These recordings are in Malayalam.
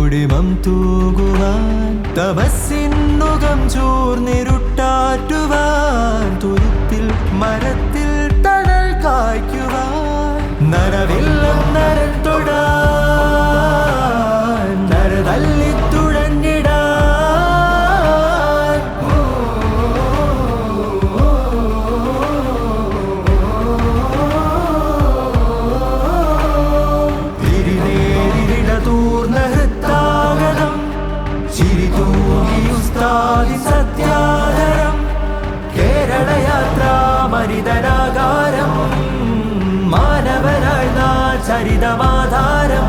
പൊടിമം തൂകുവാൻ തപസ്സിന്നുകം ചോർന്നിരുട്ടാറ്റുവാൻ തുരുത്തിൽ മരത്തിൽ തണൽ കായ്ക്കുവാൻ നനവില്ലം നരൻ തൊടാൻ നരതല്ലി തുഴഞ്ഞിടാൻ തൂർന്ന ഹൃത്താഗതം ചിരി തൂങ്ങി ഉസ്താദി സത്യാദരം കേരളയാത്രാ മനിതനാകാരം മാനവനായി നാൾ ചരിതമാധാരം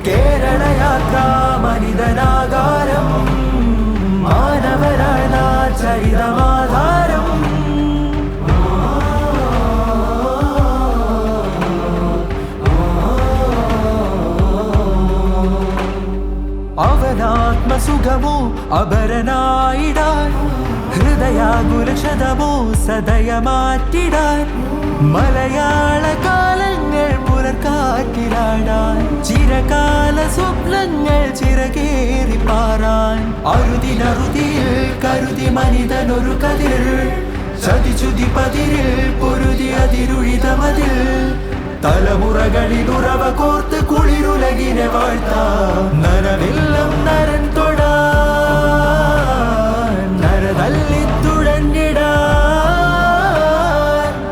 കേരളയാത്രാ മനിതനാകാരം മാനവനായി നാൾ ചരിതമാധാരം അവനാത്മസുഖമോ അപരനായിടാൻ ഹൃദയാകുലക്ഷതമോ സദയമാറ്റിടാൻ മലയാള കാലങ്ങൾ പുലർക്കാറ്റിലാടാൻ ചിരകാല സ്വപ്നങ്ങൾ ചിറകേറി പാറാൻ അറുതിനറുതിയിൽ കരുതി മനിതനൊരു കതിർ ചതിച്ചുതി പതിരിൽ പൊരുതി അതിരുഴിതമതിൽ തലമുറകളിൽ ഉറവ കോർത്ത് കുളിരുലകിനെ വാഴ്ത്താം നരവില്ലം നരൻ തൊടാൻ നരതല്ലി തുഴഞ്ഞിടാൻ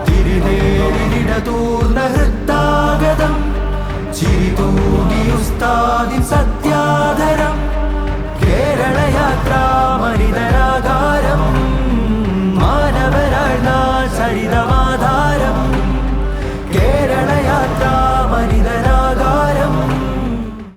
തിരുനേരിട തൂർന്ന ഹൃത്താഗതം ചിരി തൂങ്ങി ഉസ്താദിൻ സത്യാധരം കേരളയാത്രാ മനിതനാകാരം മാനവരാഴ്ന്ന ചരിതം